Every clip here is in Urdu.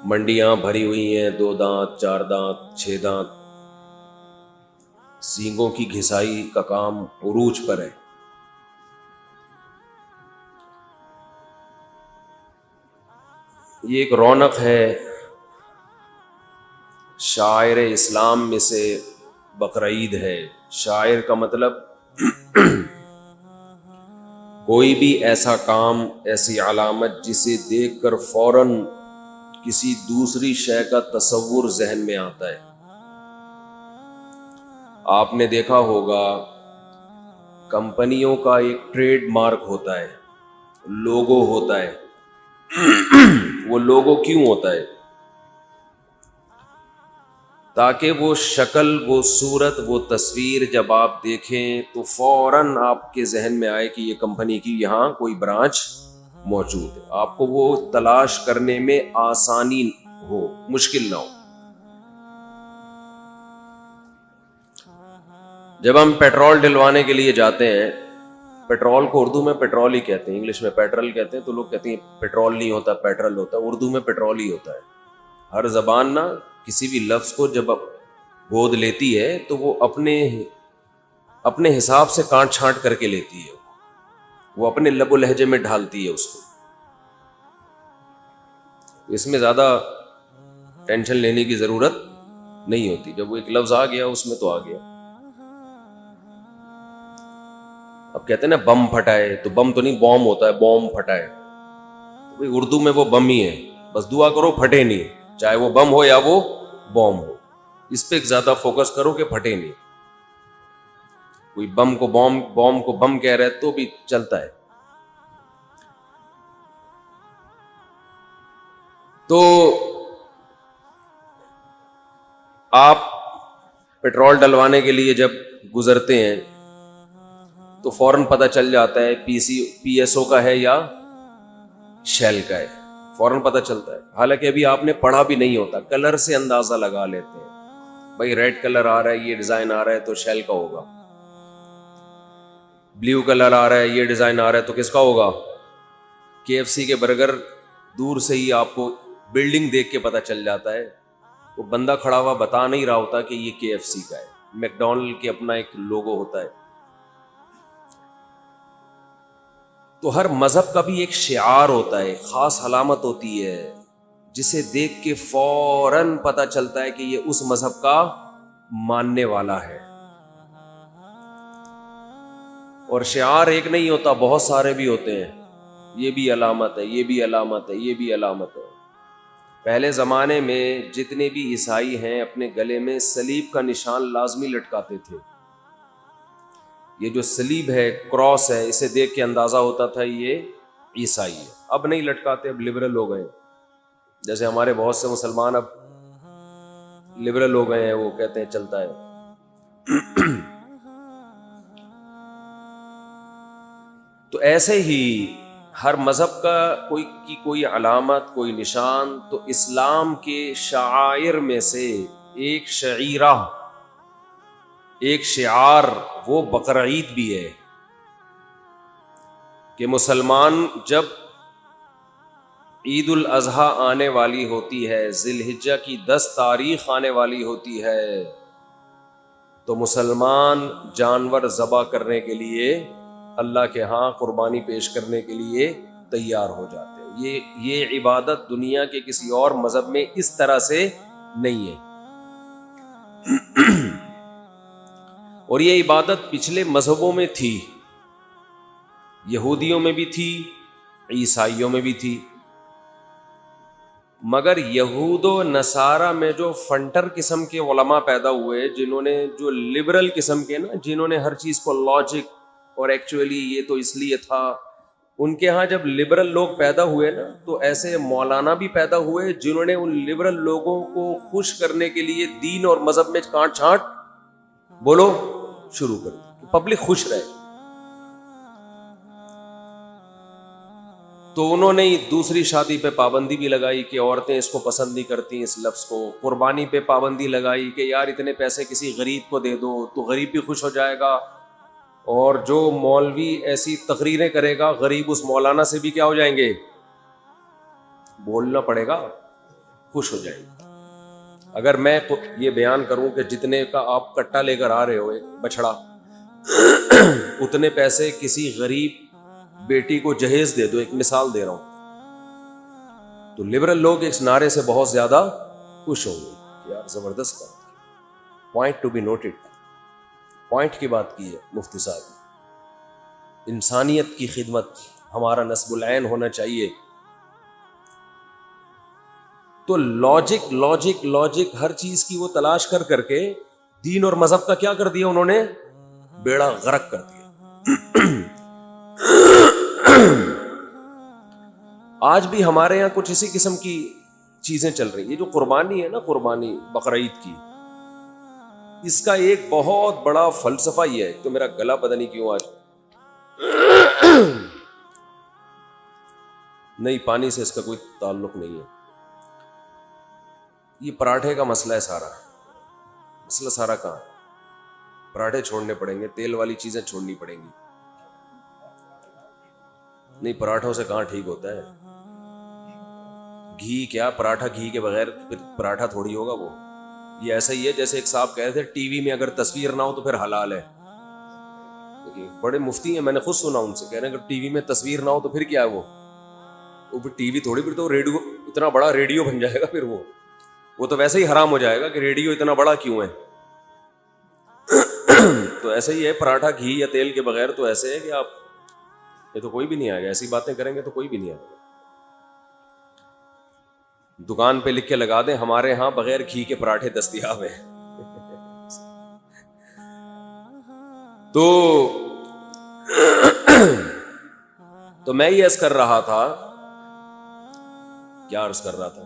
منڈیاں بھری ہوئی ہیں، 2 دانت 4 دانت 6 دانت، سینگوں کی گھسائی کا کام عروج پر ہے۔ یہ ایک رونق ہے، شاعر اسلام میں سے بقرعید ہے۔ شاعر کا مطلب کوئی بھی ایسا کام، ایسی علامت جسے دیکھ کر فوراً کسی دوسری شے کا تصور ذہن میں آتا ہے۔ آپ نے دیکھا ہوگا کمپنیوں کا ایک ٹریڈ مارک ہوتا ہے، لوگو ہوتا ہے۔ وہ لوگو کیوں ہوتا ہے؟ تاکہ وہ شکل، وہ صورت، وہ تصویر جب آپ دیکھیں تو فوراً آپ کے ذہن میں آئے کہ یہ کمپنی کی یہاں کوئی برانچ موجود ہے، آپ کو وہ تلاش کرنے میں آسانی ہو، مشکل نہ ہو۔ جب ہم پیٹرول ڈلوانے کے لیے جاتے ہیں، پیٹرول کو اردو میں پیٹرول ہی کہتے ہیں، انگلش میں پیٹرول کہتے ہیں، تو لوگ کہتے ہیں پیٹرول نہیں ہوتا، پیٹرول ہوتا ہے، اردو میں پیٹرول ہی ہوتا ہے۔ ہر زبان نا کسی بھی لفظ کو جب گود لیتی ہے تو وہ اپنے حساب سے کانٹ چھانٹ کر کے لیتی ہے، وہ اپنے لب و لہجے میں ڈھالتی ہے اس کو۔ اس میں زیادہ ٹینشن لینے کی ضرورت نہیں ہوتی، جب وہ ایک لفظ آ گیا اس میں تو آ گیا۔ اب کہتے ہیں نا بم پھٹائے، تو بم تو نہیں، بوم ہوتا ہے، بوم پھٹائے، اردو میں وہ بم ہی ہے، بس دعا کرو پھٹے نہیں، چاہے وہ بم ہو یا وہ بوم ہو، اس پہ زیادہ فوکس کرو کہ پھٹے نہیں۔ کوئی بم کو بوم، بوم کو بم کہہ رہے تو بھی چلتا ہے۔ تو آپ پیٹرول ڈلوانے کے لیے جب گزرتے ہیں تو فوراً پتہ چل جاتا ہے پی ایس او کا ہے یا شیل کا ہے، فوراً پتہ چلتا ہے۔ حالانکہ ابھی آپ نے پڑھا بھی نہیں ہوتا، کلر سے اندازہ لگا لیتے ہیں، بھائی ریڈ کلر آ رہا ہے، یہ ڈیزائن آ رہا ہے تو شیل کا ہوگا، بلیو کلر آ رہا ہے، یہ ڈیزائن آ رہا ہے تو کس کا ہوگا؟ KFC کے برگر دور سے ہی آپ کو بلڈنگ دیکھ کے پتہ چل جاتا ہے، وہ بندہ کھڑا ہوا بتا نہیں رہا ہوتا کہ یہ KFC کا ہے۔ میک ڈونلڈ کے اپنا ایک لوگو ہوتا ہے۔ تو ہر مذہب کا بھی ایک شعار ہوتا ہے، خاص علامت ہوتی ہے جسے دیکھ کے فوراً پتہ چلتا ہے کہ یہ اس مذہب کا ماننے والا ہے۔ اور شعار ایک نہیں ہوتا، بہت سارے بھی ہوتے ہیں، یہ بھی علامت ہے، یہ بھی علامت ہے، یہ بھی علامت ہے۔ پہلے زمانے میں جتنے بھی عیسائی ہیں اپنے گلے میں صلیب کا نشان لازمی لٹکاتے تھے۔ یہ جو صلیب ہے، کراس ہے، اسے دیکھ کے اندازہ ہوتا تھا یہ عیسائی ہے۔ اب نہیں لٹکاتے، اب لبرل ہو گئے، جیسے ہمارے بہت سے مسلمان اب لبرل ہو گئے ہیں، وہ کہتے ہیں چلتا ہے۔ تو ایسے ہی ہر مذہب کا کوئی علامت، کوئی نشان، تو اسلام کے شعائر میں سے ایک شعیرہ، ایک شعار وہ بقرعید بھی ہے کہ مسلمان جب عید الاضحیٰ آنے والی ہوتی ہے، ذی الحجہ کی 10 تاریخ آنے والی ہوتی ہے، تو مسلمان جانور ذبح کرنے کے لیے، اللہ کے ہاں قربانی پیش کرنے کے لیے تیار ہو جاتے ہیں۔ یہ عبادت دنیا کے کسی اور مذہب میں اس طرح سے نہیں ہے۔ اور یہ عبادت پچھلے مذہبوں میں تھی، یہودیوں میں بھی تھی، عیسائیوں میں بھی تھی، مگر یہود و نصارہ میں جو فنٹر قسم کے علماء پیدا ہوئے، جنہوں نے، جو لبرل قسم کے نا، جنہوں نے ہر چیز کو لاجک اور ایکچولی یہ تو اس لیے تھا، ان کے ہاں جب لبرل لوگ پیدا ہوئے نا، تو ایسے مولانا بھی پیدا ہوئے جنہوں نے ان لبرل لوگوں کو خوش کرنے کے لیے دین اور مذہب میں کانٹ چھانٹ بولو شروع کر دی، پبلک خوش رہے۔ تو انہوں نے دوسری شادی پہ پابندی بھی لگائی کہ عورتیں اس کو پسند نہیں کرتی اس لفظ کو، قربانی پہ پابندی لگائی کہ یار اتنے پیسے کسی غریب کو دے دو تو غریب بھی خوش ہو جائے گا، اور جو مولوی ایسی تقریریں کرے گا غریب اس مولانا سے بھی کیا ہو جائیں گے، بولنا پڑے گا۔ خوش ہو جائیں گے. اگر میں یہ بیان کروں کہ جتنے کا آپ کٹا لے کر آ رہے ہو ایک بچڑا, اتنے پیسے کسی غریب بیٹی کو جہیز دے دو, ایک مثال دے رہا ہوں, تو لبرل لوگ اس نعرے سے بہت زیادہ خوش ہوں گے. یار زبردست بات, point to be noted, point کی بات کی ہے مفتی صاحب. انسانیت کی خدمت ہمارا نصب العین ہونا چاہیے. تو لاجک ہر چیز کی وہ تلاش کر کے دین اور مذہب کا کیا کر دیا انہوں نے, بیڑا غرق کر دیا. آج بھی ہمارے یہاں کچھ اسی قسم کی چیزیں چل رہی ہیں. جو قربانی ہے نا, قربانی بقرعید کی, اس کا ایک بہت بڑا فلسفہ یہ ہے. تو میرا گلا پتہ نہیں کیوں آج نہیں, پانی سے اس کا کوئی تعلق نہیں ہے. یہ پراٹھے کا مسئلہ ہے, مسئلہ سارا کہاں, پراٹھے چھوڑنے پڑیں گے, تیل والی چیزیں چھوڑنی پڑیں گی. نہیں, پراٹھوں سے کہاں ٹھیک ہوتا ہے گھی. کیا پراٹھا گھی کے بغیر پھر پراٹھا تھوڑی ہوگا وہ. یہ ایسا ہی ہے جیسے ایک صاحب کہہ رہے تھے ٹی وی میں اگر تصویر نہ ہو تو پھر حلال ہے. دیکھیے بڑے مفتی ہیں, میں نے خود سنا ان سے, کہہ رہے ہیں اگر ٹی وی میں تصویر نہ ہو تو پھر کیا ہے وہ پھر ٹی وی تھوڑی, پھر تو ریڈیو, اتنا بڑا ریڈیو بن جائے گا. پھر وہ تو ویسے ہی حرام ہو جائے گا کہ ریڈیو اتنا بڑا کیوں ہے. تو ایسے ہی ہے پراٹھا گھی یا تیل کے بغیر, تو ایسے ہے کہ آپ یہ تو کوئی بھی نہیں آئے گا. ایسی باتیں کریں گے تو کوئی بھی نہیں آئے گا. دکان پہ لکھ کے لگا دیں ہمارے ہاں بغیر گھی کے پراٹھے دستیاب ہیں. تو میں یہ عرض کر رہا تھا, کیا عرض کر رہا تھا,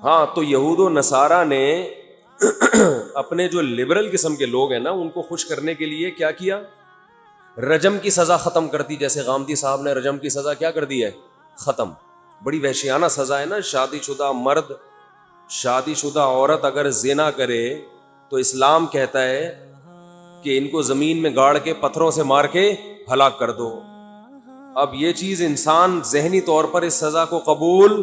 ہاں, تو یہود و نصارہ نے اپنے جو لبرل قسم کے لوگ ہیں نا, ان کو خوش کرنے کے لیے کیا کیا, رجم کی سزا ختم کر دی. جیسے غامدی صاحب نے رجم کی سزا کیا کر دی ہے, ختم. بڑی وحشیانہ سزا ہے نا. شادی شدہ مرد, شادی شدہ عورت اگر زنا کرے تو اسلام کہتا ہے کہ ان کو زمین میں گاڑ کے پتھروں سے مار کے ہلاک کر دو. اب یہ چیز انسان ذہنی طور پر اس سزا کو قبول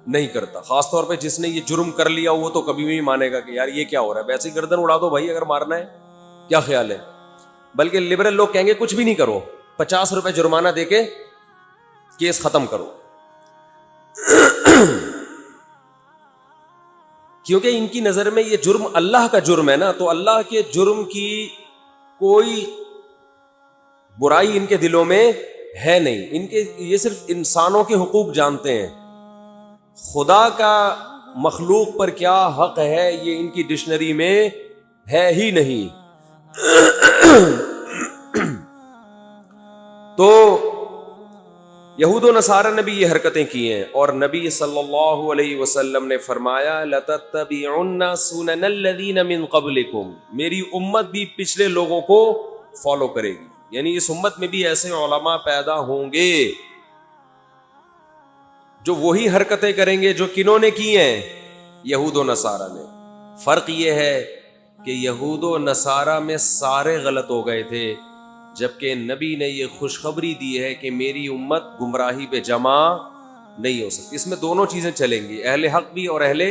نہیں کرتا, خاص طور پہ جس نے یہ جرم کر لیا وہ تو کبھی بھی مانے گا کہ یار یہ کیا ہو رہا ہے, ویسے ہی گردن اڑا دو بھائی اگر مارنا ہے, کیا خیال ہے. بلکہ لبرل لوگ کہیں گے کچھ بھی نہیں کرو, 50 روپے جرمانہ دے کے کیس ختم کرو. کیونکہ ان کی نظر میں یہ جرم اللہ کا جرم ہے نا, تو اللہ کے جرم کی کوئی برائی ان کے دلوں میں ہے نہیں. ان کے یہ صرف انسانوں کے حقوق جانتے ہیں. خدا کا مخلوق پر کیا حق ہے یہ ان کی ڈکشنری میں ہے ہی نہیں. تو یہود و نصارہ نے بھی یہ حرکتیں کی ہیں, اور نبی صلی اللہ علیہ وسلم نے فرمایا لَتَتَّبِعُنَّ سُنَنَ الَّذِينَ مِن قَبْلِكُمْ, میری امت بھی پچھلے لوگوں کو فالو کرے گی. یعنی اس امت میں بھی ایسے علماء پیدا ہوں گے جو وہی حرکتیں کریں گے جو کنہوں نے کی ہیں, یہود و نصارہ نے. فرق یہ ہے کہ یہود و نصارہ میں سارے غلط ہو گئے تھے, جبکہ نبی نے یہ خوشخبری دی ہے کہ میری امت گمراہی پہ جمع نہیں ہو سکتی. اس میں دونوں چیزیں چلیں گی, اہل حق بھی اور اہل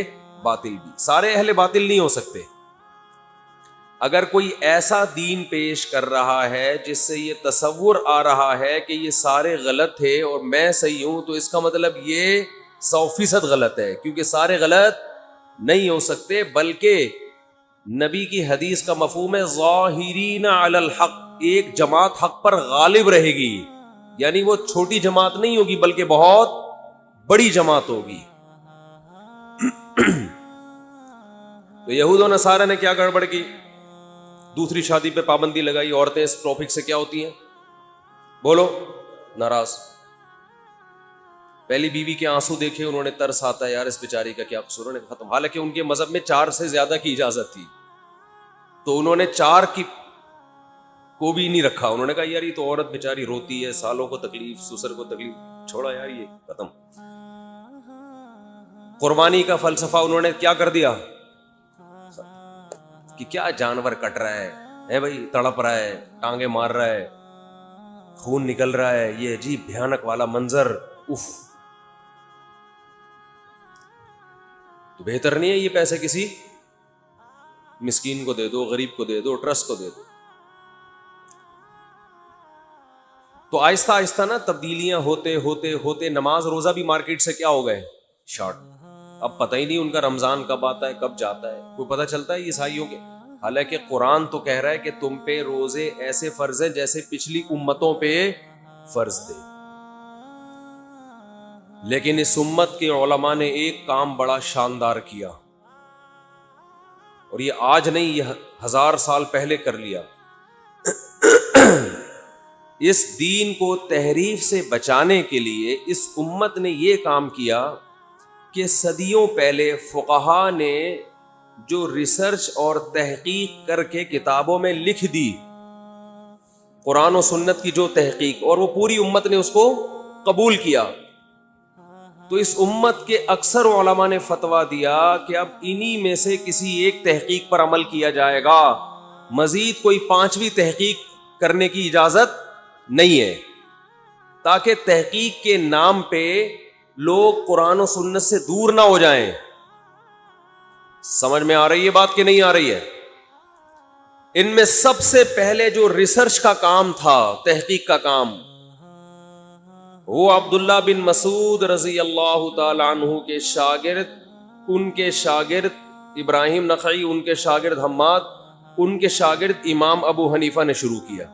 باطل بھی. سارے اہل باطل نہیں ہو سکتے. اگر کوئی ایسا دین پیش کر رہا ہے جس سے یہ تصور آ رہا ہے کہ یہ سارے غلط تھے اور میں صحیح ہوں, تو اس کا مطلب یہ 100% غلط ہے, کیونکہ سارے غلط نہیں ہو سکتے. بلکہ نبی کی حدیث کا مفہوم ہے ظاہرین علی الحق, ایک جماعت حق پر غالب رہے گی. یعنی وہ چھوٹی جماعت نہیں ہوگی بلکہ بہت بڑی جماعت ہوگی. تو یہود و نصارہ نے کیا گڑبڑ کی, دوسری شادی پہ پابندی لگائی. عورتیں اس ٹاپک سے کیا ہوتی ہیں, بولو, ناراض. پہلی بیوی کے آنسو دیکھے انہوں نے ترس آتا ہے, یار اس بیچاری کا کیا قصور, نے ختم. حالانکہ ان کے مذہب میں 4 سے زیادہ کی اجازت تھی, تو انہوں نے 4 کی کو بھی نہیں رکھا. انہوں نے کہا یار یہ تو عورت بیچاری روتی ہے, سالوں کو تکلیف, سسر کو تکلیف, چھوڑا یار یہ ختم. قربانی کا فلسفہ انہوں نے کیا کر دیا کہ کیا جانور کٹ رہا ہے بھائی, تڑپ رہا ہے, ٹانگیں مار رہا ہے, خون نکل رہا ہے, یہ عجیب بھیانک والا منظر, اف. تو بہتر نہیں ہے یہ پیسے کسی مسکین کو دے دو, غریب کو دے دو, ٹرسٹ کو دے دو. تو آہستہ آہستہ نا تبدیلیاں ہوتے ہوتے ہوتے نماز روزہ بھی مارکیٹ سے کیا ہو گئے, شارٹ. اب پتہ ہی نہیں ان کا رمضان کب آتا ہے کب جاتا ہے, کوئی پتہ چلتا ہے عیسائیوں کے. حالانکہ قرآن تو کہہ رہا ہے کہ تم پہ روزے ایسے فرض ہیں جیسے پچھلی امتوں پہ فرض تھے. لیکن اس امت کے علماء نے ایک کام بڑا شاندار کیا, اور یہ آج نہیں, یہ 1000 سال پہلے کر لیا. اس دین کو تحریف سے بچانے کے لیے اس امت نے یہ کام کیا کہ صدیوں پہلے فقہا نے جو ریسرچ اور تحقیق کر کے کتابوں میں لکھ دی, قرآن و سنت کی جو تحقیق, اور وہ پوری امت نے اس کو قبول کیا. تو اس امت کے اکثر علماء نے فتویٰ دیا کہ اب انہی میں سے کسی ایک تحقیق پر عمل کیا جائے گا, مزید کوئی 5ویں تحقیق کرنے کی اجازت نہیں ہے, تاکہ تحقیق کے نام پہ لوگ قرآن و سنت سے دور نہ ہو جائیں. سمجھ میں آ رہی ہے بات کہ نہیں آ رہی ہے؟ ان میں سب سے پہلے جو ریسرچ کا کام تھا, تحقیق کا کام, وہ عبداللہ بن مسعود رضی اللہ تعالی عنہ کے شاگرد, ان کے شاگرد ابراہیم نخعی, ان کے شاگرد حماد, ان کے شاگرد امام ابو حنیفہ نے شروع کیا.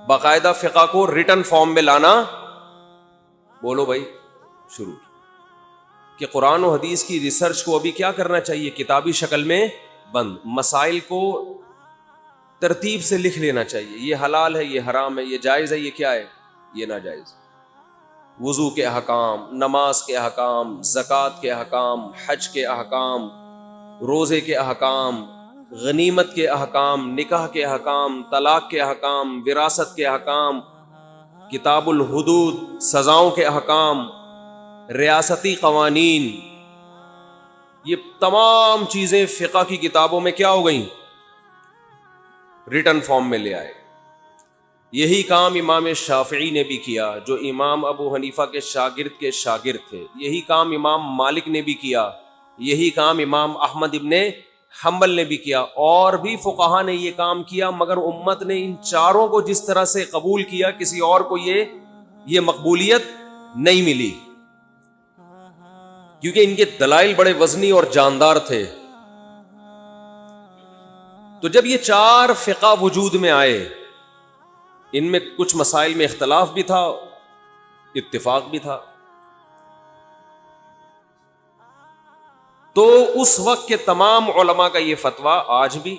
باقاعدہ فقہ کو ریٹن فارم میں لانا, بولو بھائی, شروع کیا کہ قرآن و حدیث کی ریسرچ کو ابھی کیا کرنا چاہیے, کتابی شکل میں بند, مسائل کو ترتیب سے لکھ لینا چاہیے. یہ حلال ہے, یہ حرام ہے, یہ جائز ہے, یہ کیا ہے, یہ ناجائز. وضو کے احکام, نماز کے احکام, زکوٰۃ کے احکام, حج کے احکام, روزے کے احکام, غنیمت کے احکام, نکاح کے احکام, طلاق کے احکام, وراثت کے احکام, کتاب الحدود, سزاؤں کے احکام, ریاستی قوانین, یہ تمام چیزیں فقہ کی کتابوں میں کیا ہو گئیں, ریٹن فارم میں لے آئے. یہی کام امام شافعی نے بھی کیا, جو امام ابو حنیفہ کے شاگرد تھے. یہی کام امام مالک نے بھی کیا, یہی کام امام احمد ابن حنبل نے بھی کیا, اور بھی فقہا نے یہ کام کیا. مگر امت نے ان چاروں کو جس طرح سے قبول کیا, کسی اور کو یہ مقبولیت نہیں ملی, کیونکہ ان کے دلائل بڑے وزنی اور جاندار تھے. تو جب یہ 4 فقہ وجود میں آئے, ان میں کچھ مسائل میں اختلاف بھی تھا, اتفاق بھی تھا. تو اس وقت کے تمام علماء کا یہ فتویٰ آج بھی,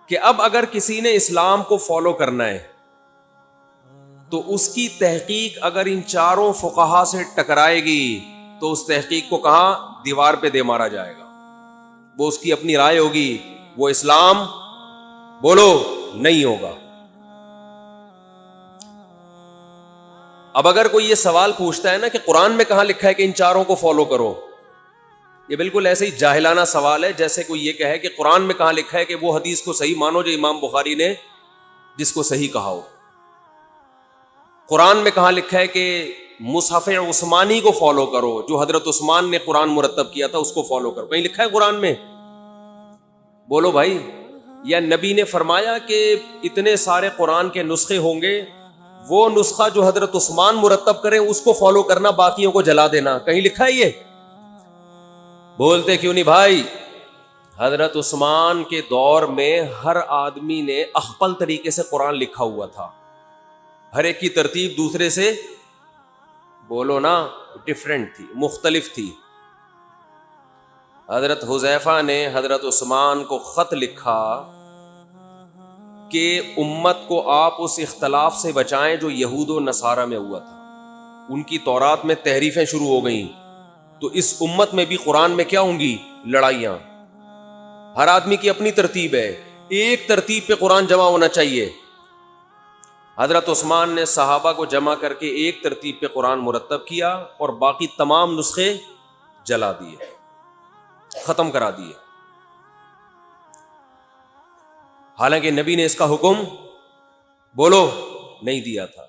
کہ اب اگر کسی نے اسلام کو فالو کرنا ہے تو اس کی تحقیق اگر ان 4 فقہا سے ٹکرائے گی تو اس تحقیق کو کہاں, دیوار پہ دے مارا جائے گا. وہ اس کی اپنی رائے ہوگی, وہ اسلام بولو نہیں ہوگا. اب اگر کوئی یہ سوال پوچھتا ہے نا کہ قرآن میں کہاں لکھا ہے کہ ان 4 کو فالو کرو, یہ بالکل ایسے ہی جاہلانہ سوال ہے جیسے کوئی یہ کہے کہ قرآن میں کہاں لکھا ہے کہ وہ حدیث کو صحیح مانو جو امام بخاری نے جس کو صحیح کہا ہو. قرآن میں کہاں لکھا ہے کہ مصحف عثمانی کو فالو کرو, جو حضرت عثمان نے قرآن مرتب کیا تھا اس کو فالو کرو, کہیں لکھا ہے قرآن میں؟ بولو بھائی. یا نبی نے فرمایا کہ اتنے سارے قرآن کے نسخے ہوں گے, وہ نسخہ جو حضرت عثمان مرتب کرے اس کو فالو کرنا, باقیوں کو جلا دینا, کہیں لکھا ہے یہ؟ بولتے کیوں نہیں بھائی؟ حضرت عثمان کے دور میں ہر آدمی نے اخپل طریقے سے قرآن لکھا ہوا تھا, ہر ایک کی ترتیب دوسرے سے بولو نا ڈیفرنٹ تھی, مختلف تھی. حضرت حذیفہ نے حضرت عثمان کو خط لکھا کہ امت کو آپ اس اختلاف سے بچائیں جو یہود و نصارہ میں ہوا تھا. ان کی تورات میں تحریفیں شروع ہو گئیں, تو اس امت میں بھی قرآن میں کیا ہوں گی, لڑائیاں. ہر آدمی کی اپنی ترتیب ہے, ایک ترتیب پہ قرآن جمع ہونا چاہیے. حضرت عثمان نے صحابہ کو جمع کر کے ایک ترتیب پہ قرآن مرتب کیا اور باقی تمام نسخے جلا دیے, ختم کرا دیے. حالانکہ نبی نے اس کا حکم بولو نہیں دیا تھا.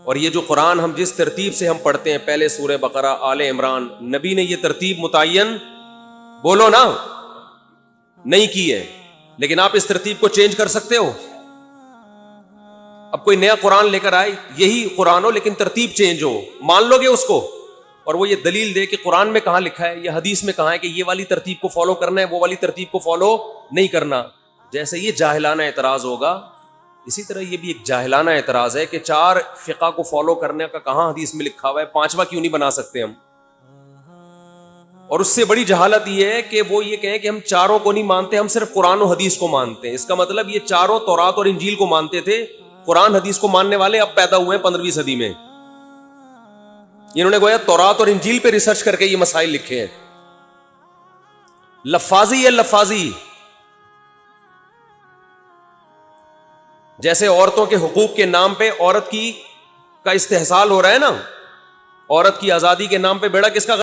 اور یہ جو قرآن ہم جس ترتیب سے ہم پڑھتے ہیں, پہلے سورہ بقرہ, آل عمران, نبی نے یہ ترتیب متعین بولو نا, نہیں کی ہے, لیکن آپ اس ترتیب کو چینج کر سکتے ہو؟ اب کوئی نیا قرآن لے کر آئے, یہی قرآن ہو لیکن ترتیب چینج ہو, مان لو گے اس کو؟ اور وہ یہ دلیل دے کہ قرآن میں کہاں لکھا ہے یا حدیث میں کہاں ہے کہ یہ والی ترتیب کو فالو کرنا ہے, وہ والی ترتیب کو فالو نہیں کرنا. جیسے یہ جاہلانہ اعتراض ہوگا, اسی طرح یہ بھی ایک جاہلانہ اعتراض ہے کہ 4 فقہ کو فالو کرنے کا کہاں حدیث میں لکھا ہوا ہے, 5واں کیوں نہیں بنا سکتے ہم؟ اور اس سے بڑی جہالت یہ ہے کہ وہ یہ کہیں کہ ہم 4 کو نہیں مانتے, ہم صرف قرآن و حدیث کو مانتے ہیں. اس کا مطلب یہ 4 تورات اور انجیل کو مانتے تھے, قرآن حدیث کو ماننے والے اب پیدا ہوئے ہیں 15ویں صدی میں. انہوں نے گویا تورات اور انجیل پہ ریسرچ کر کے یہ مسائل لکھے ہیں. لفاظی ہے لفاظی, جیسے عورتوں کے حقوق کے نام پہ عورت کا استحصال ہو رہا ہے نا, عورت کی آزادی کے نام پہ بیڑا کس کا